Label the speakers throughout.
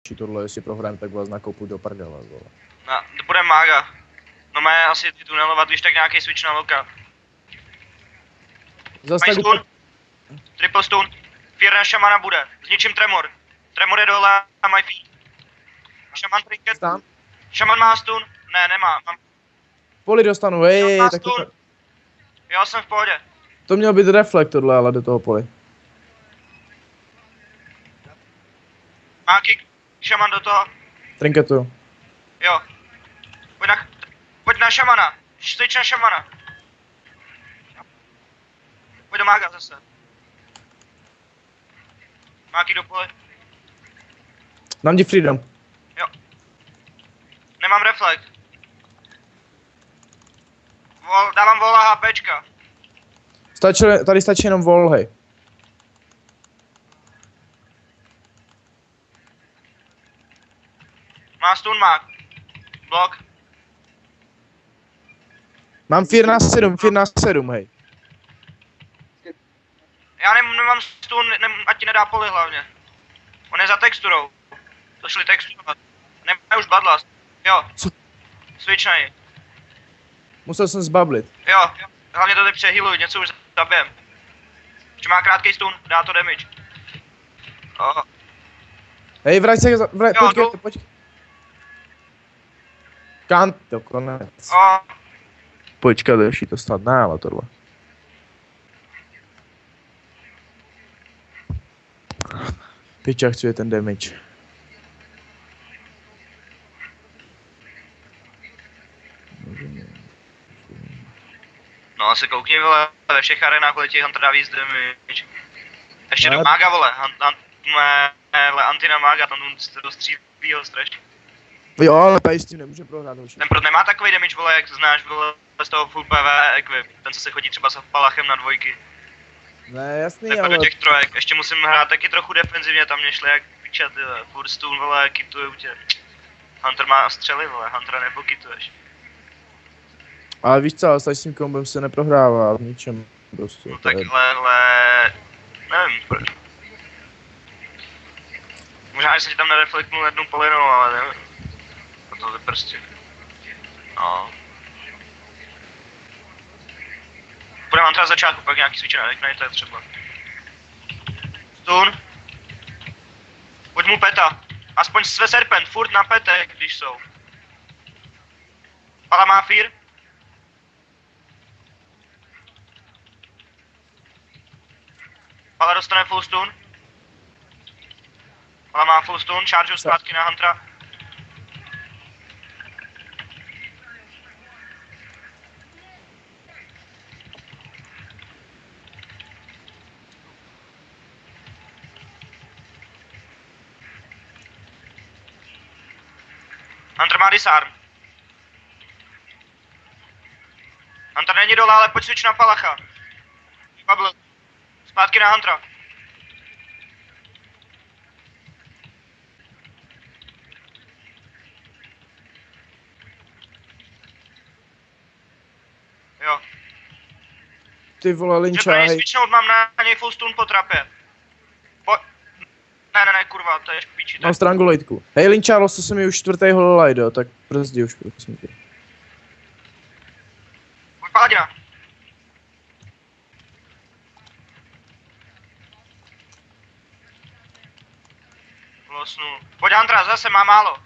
Speaker 1: tohle, jestli prohrajeme, tak vás nakoupu do prdele, vole.
Speaker 2: No, budeme mága. No má asi tunelovat, když tak nějaký switch na loka.
Speaker 1: Zase
Speaker 2: Mají
Speaker 1: tak
Speaker 2: stun. Triple stun. Fear na šamana bude. Zničím tremor. Tremor je dole a mají fear. Šaman trinket.
Speaker 1: Stán.
Speaker 2: Šaman má stun. Ne, nemá. Mám...
Speaker 1: Poli dostanu, hej,
Speaker 2: má
Speaker 1: tak
Speaker 2: stun. Jo, jsem v pohodě.
Speaker 1: to měl být reflekt tohle, ale do toho poli.
Speaker 2: Má kick. Šaman do toho.
Speaker 1: Trinketu.
Speaker 2: Jo. Pojď na šamana. Switch na šamana. Pojď do mága zase. Máky do pole.
Speaker 1: Dám ti freedom.
Speaker 2: Jo. Nemám reflekt. Dávám vola HPčka.
Speaker 1: Tady stačí jenom vol, hej.
Speaker 2: Má stun mák. Blok.
Speaker 1: Mám fear na 7, hej.
Speaker 2: Já nemám stun, ať ti nedá poli hlavně. On je za texturou. To šli texturovat. Nemá už Bloodlust. Jo.
Speaker 1: Co?
Speaker 2: Switch na něj.
Speaker 1: Musel jsem zbablit.
Speaker 2: Jo. Hlavně to teď přehealuj, něco už zabijem. Ještě má krátký stun, dá to damage. Oh.
Speaker 1: Hej, vrať se,
Speaker 2: Jo,
Speaker 1: počkej. Kanto, konec.
Speaker 2: Oh.
Speaker 1: Počkat, ještě to snad ne, ale tohle. Piča, chci ten damage.
Speaker 2: No asi koukni vole, ve všech arenách letí Hunter dá víc damage. Ještě do mága vole, Antina mága, tam to střílí ho strašně.
Speaker 1: Jo, ale tady s tím nemůže prohrát už.
Speaker 2: Ten prot nemá takový damage vole, jak znáš vole z toho full PV equip, ten co se chodí třeba s palachem na dvojky.
Speaker 1: Ne, jasný,
Speaker 2: Takhle
Speaker 1: ale...
Speaker 2: do těch trojek, ještě musím hrát taky trochu defenzivně, tam mě šli jak pičat, furt stun vole, kitujou tě. Hunter má střely vole, Huntera nepokituješ.
Speaker 1: Ale víš co, ale s tím kombem se neprohrává v ničem prostě.
Speaker 2: No tak ale nevím proč. Možná, že se ti tam nereflektnul jednou polinou, ale nevím. To je prostě. No. Budeme Huntera z začátku, pak nějaký switch na Ignite třeba. Stun. Pojď mu peta. Aspoň své serpent, furt na pete, když jsou. Pala má fear. Pala dostane full stun. Pala má full stun, charge zpátky na Huntera. Hunter má disarm. Hunter není dole, ale pojď switch na Palacha. Bubble. Zpátky na Huntera. Jo.
Speaker 1: Ty vole,
Speaker 2: Že
Speaker 1: linča,
Speaker 2: pro něj
Speaker 1: hej.
Speaker 2: switchnout mám na něj full stun po trapě. Ne, kurva, to je špíči.
Speaker 1: Mám strangulateku. Hej, linča, losto se mi už čtvrtý hololide, jo, tak brzdi už, prosím tě.
Speaker 2: Pojď Paladina. Losnu. Pojď Huntera, zase má málo.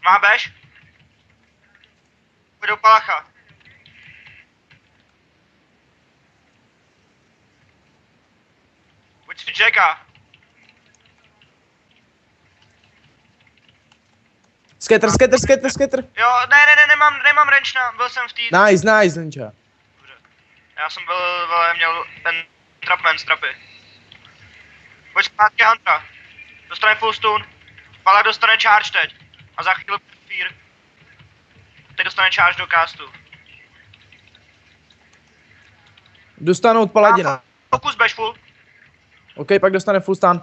Speaker 2: Má beš? Pojď do Palacha. Pojď si Jacka.
Speaker 1: Scatter.
Speaker 2: Jo, nemám range na, byl jsem v té.
Speaker 1: Nice, linča.
Speaker 2: Dobře. Já jsem byl, vole, měl ten trapman z trapy. Pojď zpátky Huntera. Dostane full stun. Pala dostane charge teď. A za chvíli fear. Teď dostane charge do castu.
Speaker 1: Dostanu od Paladina.
Speaker 2: Fokus bash full.
Speaker 1: OK, pak dostane full stun.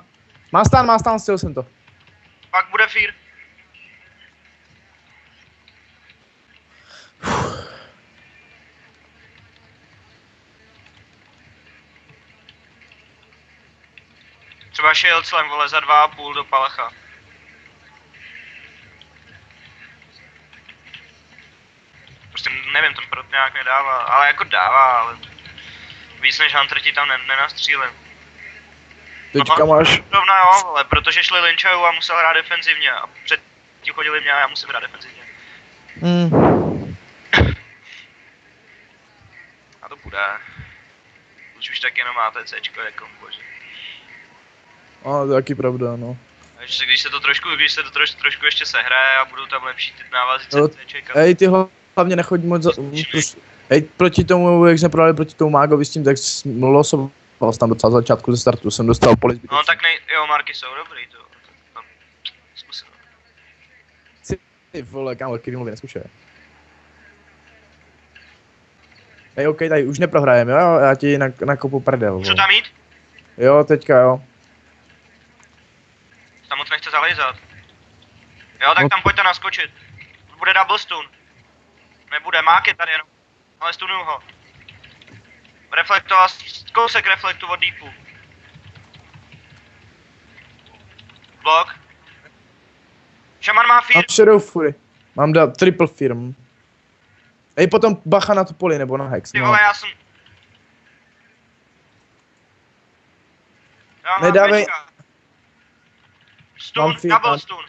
Speaker 1: Má stun, stihl jsem to.
Speaker 2: Pak bude fear. Třeba šel celém, vole, za 2,5 do Palacha. Prostě nevím, ten prot nějak nedává, ale jako dává, ale víc než Hunter ti tam nenastřílím.
Speaker 1: Teďka máš...
Speaker 2: Rovna jo, ale protože šli linčajou a musel hrát defenzivně a předtím chodili mě a já musím hrát defenzivně. A to bude. Už tak jenom máte Cčko jako bože.
Speaker 1: A to je taky pravda, no.
Speaker 2: Takže když se to trošku ještě sehraje a budou tam lepší ty návazy Cček.
Speaker 1: Hej, ty hlavně nechoď moc za... Hej, proti tomu, jak jsme prodali proti tomu Mágovi s tím, tak losoval tam docela začátku ze startu, jsem dostal poli zbytečný.
Speaker 2: No tak jo, marky jsou dobrý, to. Zkusím.
Speaker 1: Ty vole, kámo, Kirillovi neskušej. Hej, OK, tady už neprohrajeme, jo? Já ti nakopu prdel.
Speaker 2: Můžu tam jít?
Speaker 1: Jo, teďka jo.
Speaker 2: Tam moc nechce zalejzat. Jo, tak
Speaker 1: no.
Speaker 2: tam pojďte naskočit. Bude double stun. Nebude, mák je tady jenom. Ale stunuju ho. Reflektovat, kousek reflektu od deepu. Blok. Šaman má
Speaker 1: Mám
Speaker 2: fear.
Speaker 1: Shadow Fury. Mám dát triple firm. Hej, potom bacha na tu poli nebo na hex.
Speaker 2: Ty vole, já jsem...
Speaker 1: Nedávej.
Speaker 2: Stun, double stun.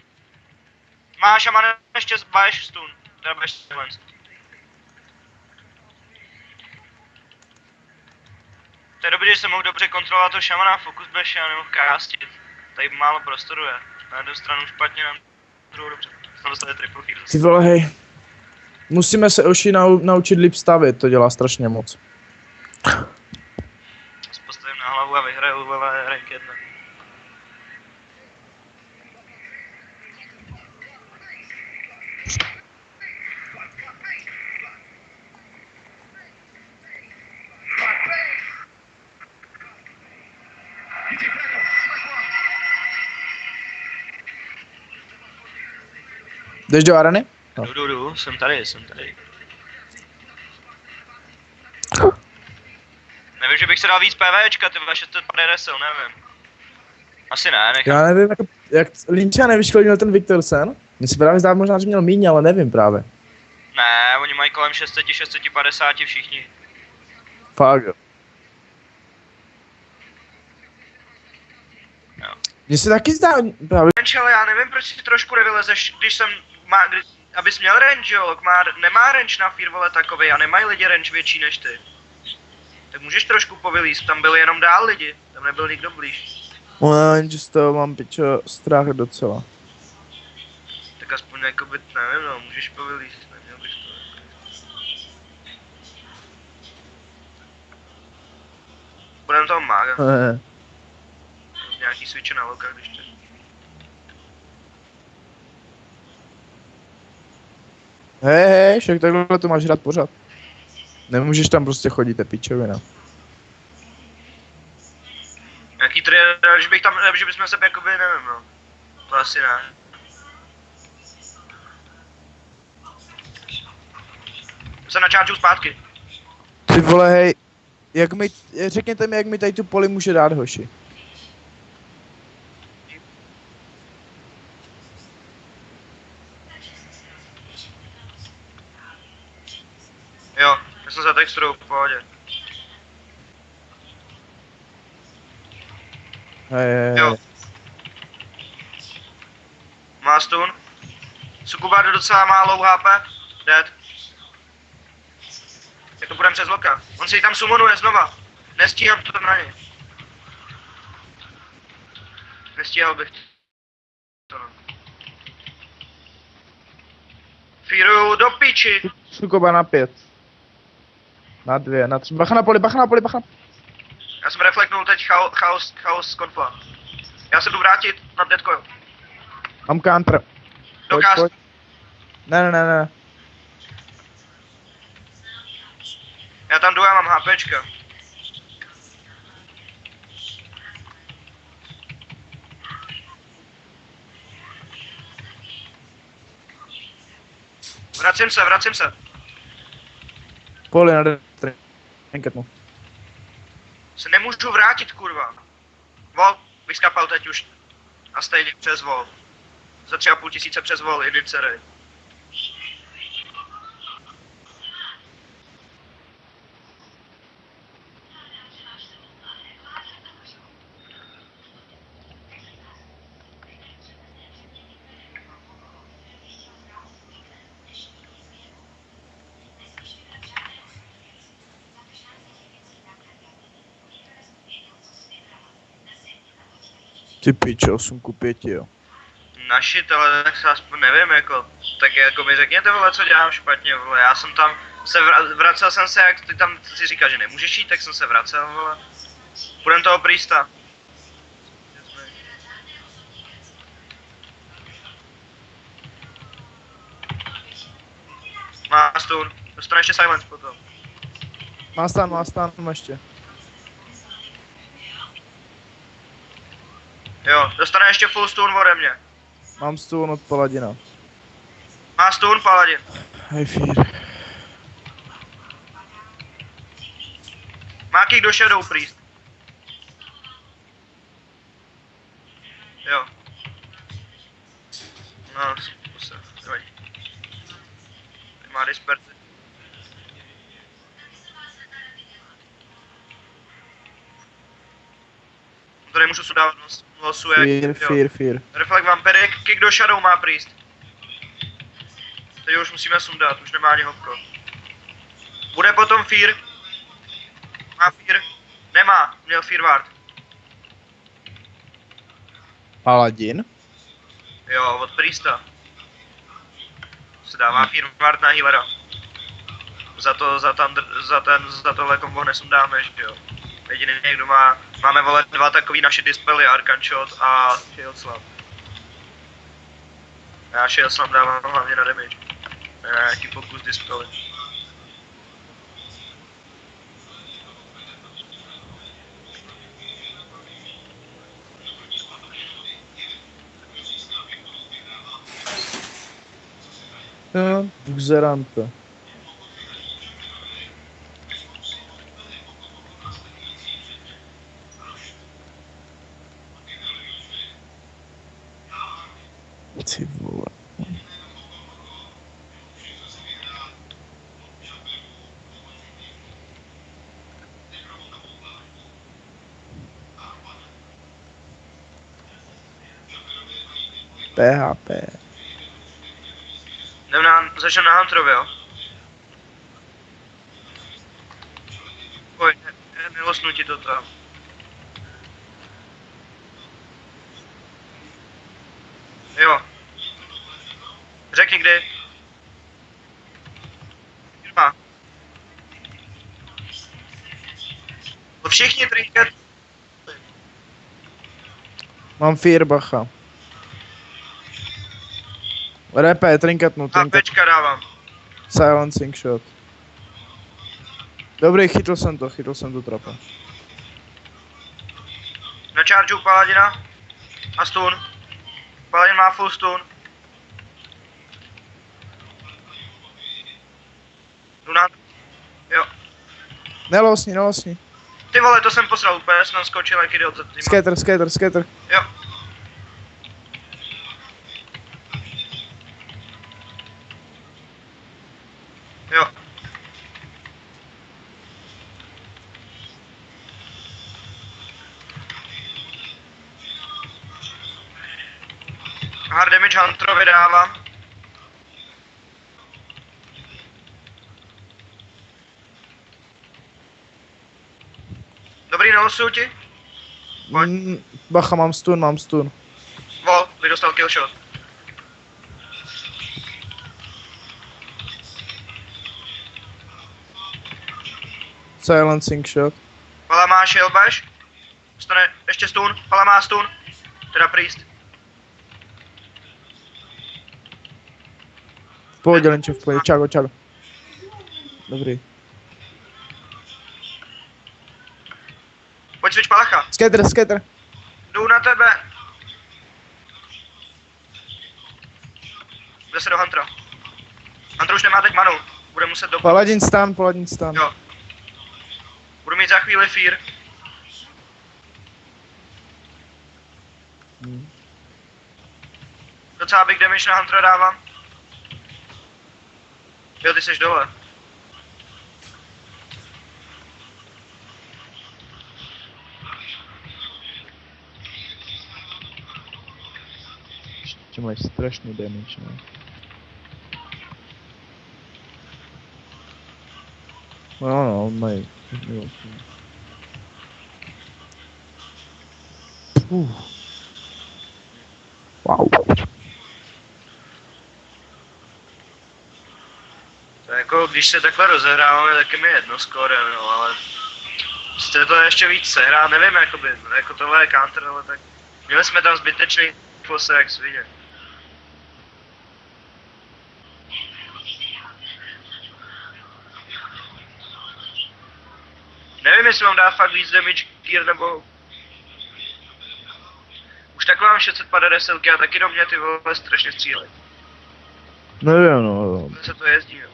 Speaker 2: Má šaman ještě zbaješ stun. Teda ještě silence. To je dobrý, že jsem mohl dobře kontrolovat to šamana, fokus bash a nemohl castit. Tady málo prostoru je. Na jednu stranu špatně, na druhou dobře. Jsem dostal triple kill.
Speaker 1: Ty vole, hej. Musíme se Oshi naučit líp stavět, to dělá strašně moc.
Speaker 2: Postavím na hlavu a vyhraju, vole, rank 1.
Speaker 1: Jdeš do areny? No.
Speaker 2: Jdu, jsem tady. Nevím, že bych se dal víc PVčka, ty vole, 650 resel, nevím. Asi ne, nechám.
Speaker 1: Já nevím, jak Lyncha nevyškolil ten Viktorsen? Mně se právě zdá možná, že měl míň, ale nevím právě.
Speaker 2: Ne, oni mají kolem 650 všichni.
Speaker 1: Fakt jo.
Speaker 2: Jo.
Speaker 1: Mně se taky zdá právě.
Speaker 2: Ale já nevím, proč si trošku nevylezeš, abys měl range, jo, nemá range na fear, vole, takovej a nemají lidi range větší než ty. Tak můžeš trošku povylíst, tam byli jenom dál lidi, tam nebyl nikdo blíž.
Speaker 1: No, jenže z toho mám pičo strach docela.
Speaker 2: Tak aspoň jakoby, nevím, no, můžeš povylíst, neměl bych to. Budeme toho mága. Nějaký switche na loka, když to...
Speaker 1: Hej, však takhle to máš hrát pořád. Nemůžeš tam prostě chodit, je pičovina.
Speaker 2: Jaký trader, že bychom se jakoby, nevím, no. To asi ne. Se načáču zpátky.
Speaker 1: Ty vole, hej, řekněte mi, jak mi tady tu poli může dát, hoši.
Speaker 2: Jo, já jsem za texturou, v pohodě.
Speaker 1: Hej.
Speaker 2: Jo. Má stun. Sukuba docela má low HP. Dead. Jak to půjdem přes loka. On se jí tam summonuje znova. Nestíhám to tam na něj. Nestíhal bych to, no. Fíruju do piči.
Speaker 1: Sukoba na 5. Na 2, na 3. Bacha na poli.
Speaker 2: Já jsem reflektnul teď chaos konfa. Já se jdu vrátit na deadcoil.
Speaker 1: Mám counter.
Speaker 2: Dokáz.
Speaker 1: Ne.
Speaker 2: Já tam jdu, já mám HPčka. Vracím se.
Speaker 1: Poli na trinket mu.
Speaker 2: Se nemůžu vrátit, kurva. Vol, bych skapal teď už. A stejně přes vol. Za 3,5 tisíce přes vol, jedin cerej.
Speaker 1: Ty piče, 8 ku 5, jo.
Speaker 2: Naši, ale tak se aspoň nevím, jako, tak jako mi řekněte, vole, co dělám špatně, vole, já jsem tam vracel jsem se, jak ty tam si říkal, že nemůžeš jít, tak jsem se vracel, vole. Půjdem toho prýsta. Má stun, dostane ještě silence potom.
Speaker 1: Má stán ještě.
Speaker 2: Jo, dostane ještě full stun ode mě.
Speaker 1: Mám stůl od Paladina.
Speaker 2: Má stun, Paladin.
Speaker 1: Hej, Fear.
Speaker 2: Má kick do Shadow Priest. Jo. No, zkus. Má disperzi. To nemůžu sudávat losu, jak...
Speaker 1: Fear.
Speaker 2: Reflect Vampirik, kick do Shadow má Priest. Teď už musíme sundat, už nemá ani hopko. Bude potom Fear. Má Fear. Nemá, měl Fear Ward.
Speaker 1: Paladin?
Speaker 2: Jo, od Priesta. Se dává Fear Ward na healera. Za tohle kombo nesundáme, že jo. Jediný kdo máme vole dva takový naše dispely, Arcane Shot a Shield Slam. Já Shield Slam dávám hlavně na damage. Ne na nějaký pokus dispely.
Speaker 1: Jo, buzeranta. Ty vole. PHP.
Speaker 2: Začnu na Hunterovi, jo? Pojď, nelosnu ti to tam. Jo. Řekni kdy. Má. Všichni trinket.
Speaker 1: Mám Fear, bacha. Repe, trinketnu.
Speaker 2: Pečka dávám.
Speaker 1: Silencing shot. Dobrý, chytl jsem to trapa.
Speaker 2: Na chargeu Paladina. A stun. Paladin má full stun. Luna. Jo.
Speaker 1: Nelosni.
Speaker 2: Ty vole, to jsem posral úplně, jsem skočil jak idiot za tím.
Speaker 1: Skater.
Speaker 2: Jo. Jo. Hard damage Hunterovi dávám. Dobrý, nelosuju ti.
Speaker 1: Bacha, mám stun.
Speaker 2: Vol, by dostal killshot.
Speaker 1: Silencing shot.
Speaker 2: Pala má shield bash. Dostane ještě stun. Pala má stun. Teda priest.
Speaker 1: V pohodě, Lenče, v pohodě. Čago. Dobrý.
Speaker 2: Pojď switch palacha.
Speaker 1: Skater.
Speaker 2: Jdu na tebe. Jde se do Huntera. Hunter už nemá teď manu. Bude muset do...
Speaker 1: Paladin stán.
Speaker 2: Jo. Budu mít za chvíli Fear. Docela big damage na Huntera dávám. Jo, ty seš dole.
Speaker 1: Ještě mají strašný damage, ne? No, mají. Wow.
Speaker 2: To jako, když se takhle rozehráváme, tak je mi jedno skóre, no, ale jste to ještě víc sehrát, nevím, jakoby, jako tohle je counter, ale tak měli jsme tam zbytečný fose jak svině. Nevím, jestli mám dát fakt víc damage gear, nebo... Už takhle mám 650 a taky do mě ty vole strašně střílej.
Speaker 1: Nevím, no.
Speaker 2: Se to jezdí, jo.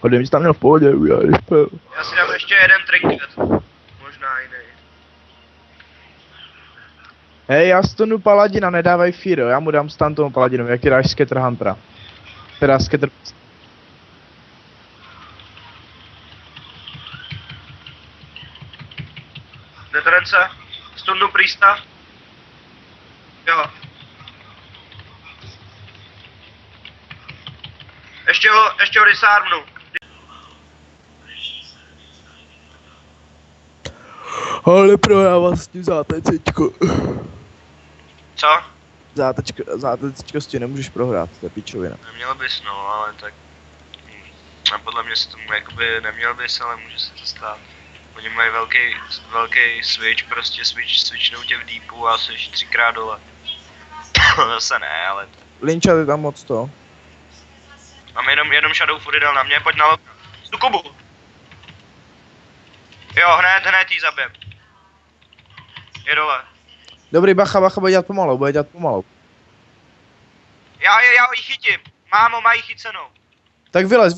Speaker 1: A Demi tam měl v pohodě, udělali spel.
Speaker 2: Já si dám ještě jeden trinket. Možná jiný.
Speaker 1: Hej, já stanu Paladina, nedávaj fear, jo. Já mu dám stun tomu Paladinovi, jak ty dáš Scatter Huntera. Teda Scatter...
Speaker 2: Deterence. Stundu Priesta. Jo. Ještě ho disarmnu.
Speaker 1: Ale prohrál vlastně zátečečko.
Speaker 2: Co?
Speaker 1: Zátečko s tím nemůžeš prohrát, to je pičovina.
Speaker 2: Neměl bys, no, ale tak... A podle mě se tomu jakoby neměl bys, ale může se to stát. Oni mají velký switch, prostě switchnou tě v deepu a jsi 3x dole. Zase ne, ale...
Speaker 1: Linča, ty tam moc to.
Speaker 2: Mám jenom Shadow Fury dal na mě, pojď na loka. Sukubu! Jo, hned jí zabijem. Je dole.
Speaker 1: Dobrý, bacha, bude dělat pomalu.
Speaker 2: Já ji chytím. Mámo, mají chycenou.
Speaker 1: Tak vylez.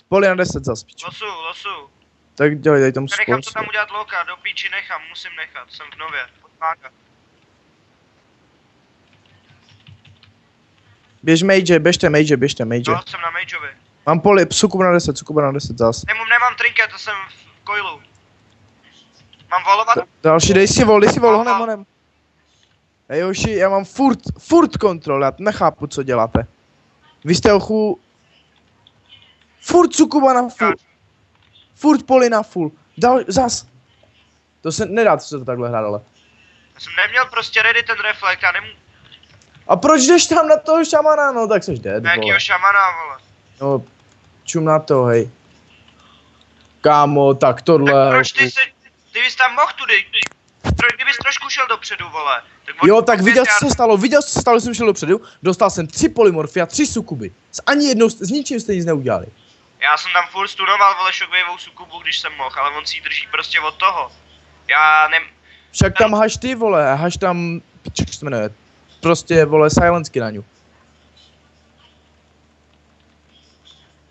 Speaker 1: Poli na 10 zas, pičo.
Speaker 2: Losu.
Speaker 1: Tak dělej, dej tomu
Speaker 2: Nechám
Speaker 1: skoro.
Speaker 2: to tam udělat loka, do píči nechám, musím nechat, jsem v nově, pod mága.
Speaker 1: Běžte mage.
Speaker 2: Jo, jsem na mageovi.
Speaker 1: Mám poli, sukuba na 10 zas.
Speaker 2: Nemám trinket, to jsem v coilu. Mám volovat?
Speaker 1: Další, dej si vol, honem. Hej Joši, já mám furt kontrol, já nechápu, co děláte. Vy jste furt sukuba na full. Furt poli na full. Zas. To se nedá, co se to takhle hrát, ale.
Speaker 2: Já jsem neměl prostě ready ten reflekt, já nemůžu.
Speaker 1: A proč jdeš tam na toho šamana, no tak seš dead, vole.
Speaker 2: Jakýho šamana, vole?
Speaker 1: No, čum na to, hej. Kámo, tak tohle...
Speaker 2: Tak proč ty bys tam mohl tudy? Kdybys trošku šel dopředu, vole.
Speaker 1: Jo, tak viděl, co se stalo, že jsem šel dopředu, dostal jsem 3 polymorfy a 3 sukuby. S ničím jste nic neudělali.
Speaker 2: Já jsem tam furt stunoval, vole, shockwaveovou sukubu, když jsem mohl, ale on si ji drží prostě od toho. Já
Speaker 1: Však tam haš ty, vole, haš tam, jak se jmenuje, prostě, vole, silensky na ňu.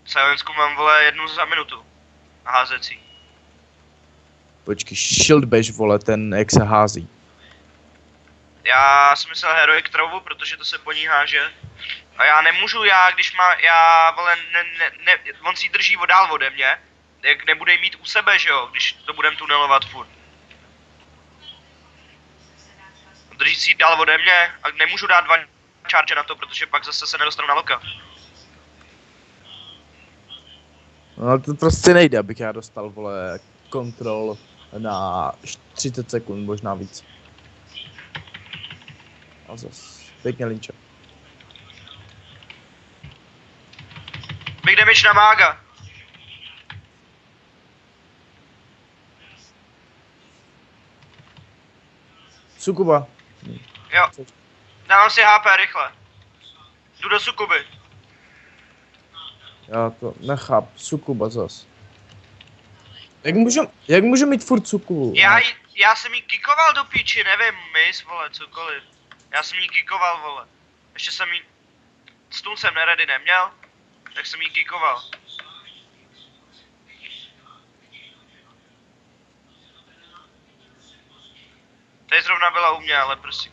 Speaker 2: Silensku mám, vole, 1 za minutu. A házecí.
Speaker 1: Počkej, shield bash, vole, ten, jak se hází.
Speaker 2: Já jsem myslel Heroic Trovu, protože to se po ní háže. A já nemůžu, vole, on si ji drží dál ode mě. Jak nebude jí mít u sebe, že jo, když to budem tunelovat furt. Drží si ji dál ode mě a nemůžu dát 2 charge na to, protože pak zase se nedostanu na loka.
Speaker 1: No to prostě nejde, abych já dostal, vole, kontrol na 30 sekund, možná víc. A zas, pěkně linče.
Speaker 2: Big damage na mága.
Speaker 1: Sukuba.
Speaker 2: Jo. Dávám si HP rychle. Jdu do sukuby.
Speaker 1: Já to nechápu, sukuba zas. Jak můžu mít furt sukubu?
Speaker 2: Já jsem jí kikoval do píči, nevím, mis, vole, cokoliv. Já jsem jí kikoval, vole. Ještě jsem jí... Stun jsem neready neměl, tak jsem jí kikoval. zrovna byla u mě, ale prostě.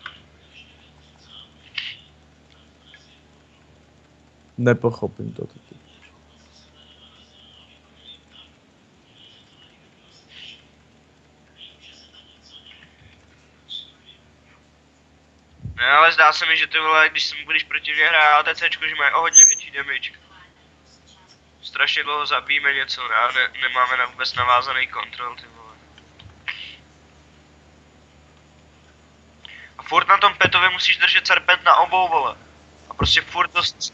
Speaker 1: Nepochopím to.
Speaker 2: Ne, ale zdá se mi, že ty vole, když proti mě hraje ATCčko, že mají o hodně větší damage. Strašně dlouho zabijíme něco, a nemáme vůbec navázaný kontrol, ty vole. A furt na tom petovi musíš držet serpent na obou, vole. A prostě furt dost...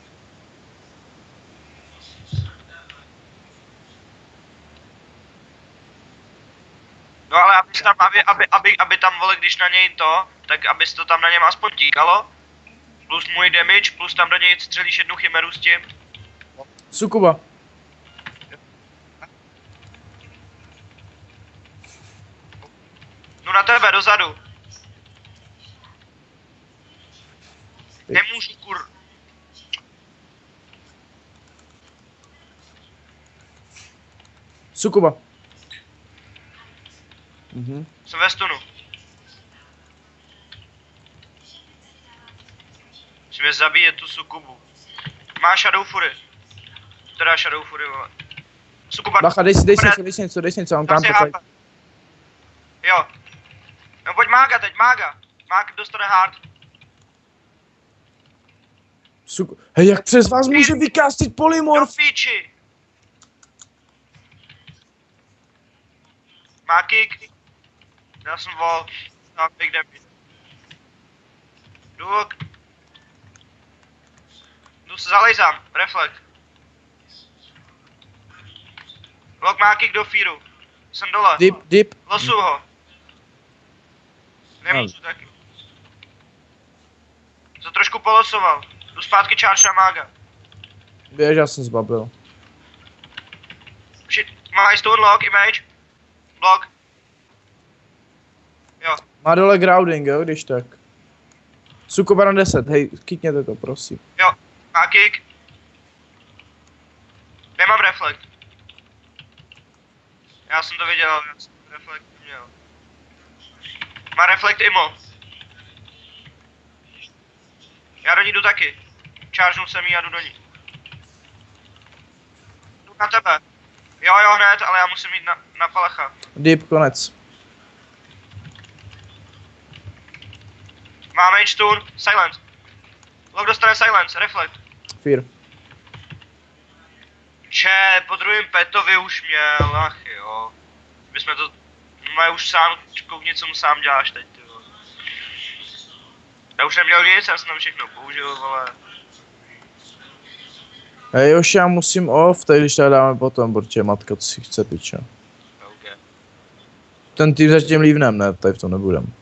Speaker 2: No ale aby tam, vole, když na něj to, tak abys to tam na něm aspoň tíkalo. Plus můj damage, plus tam do něj střelíš jednu chimeru s tím.
Speaker 1: Sukuba.
Speaker 2: Jdu na tebe, dozadu. Nemůžu, kur...
Speaker 1: Sukuba. Mhm.
Speaker 2: Jsem ve stunu. Musíme zabíjet tu sukubu. Má Shadow Fury. Teda Shadow Fury, vole. Sukuba...
Speaker 1: Bacha, dej si něco, mám tam počkej.
Speaker 2: Jo. No pojď mága teď, mága. Mák dostane hard.
Speaker 1: Hej, jak přes vás může vykástit
Speaker 2: Do
Speaker 1: polymorf?
Speaker 2: píči. Má kick. Já jsem vol. Mám big damage. Jdu se zalejzám. Reflekt. Lok má kick do fearu. Jsem dole.
Speaker 1: Dip.
Speaker 2: Losu ho. Nemůžu taky. To trošku polosoval. Jdu zpátky charge na mága.
Speaker 1: Běž, já jsem zbabil.
Speaker 2: Má stone lock, image. Block. Jo.
Speaker 1: Má dole grounding, jo, když tak. Sukuba na 10, hej, kikněte to, prosím.
Speaker 2: Jo. Má kick. Nemám reflekt. Já jsem to viděl, já jsem reflekt měl. Má reflekt imo. Já do ní jdu taky. Chargenu jsem jí a jdu do ní. Jdu na tebe. Jo, hned, ale já musím jít na palecha.
Speaker 1: Dip, konec.
Speaker 2: Má mage stun, silence. Lok dostane silence, reflect.
Speaker 1: Fear.
Speaker 2: Po druhém petovi už měl, ach jo. My jsme to, už sám, koukni, co mu sám děláš teď, ty vole. Já už neměl nic, já jsem tam všechno použil, vole.
Speaker 1: Hej, Joši, já musím off, tady když tady dáme potom, protože matka to si chce, pičo.
Speaker 2: Okay.
Speaker 1: Ten tým zatím lívnem, ne, tady v tom nebudem.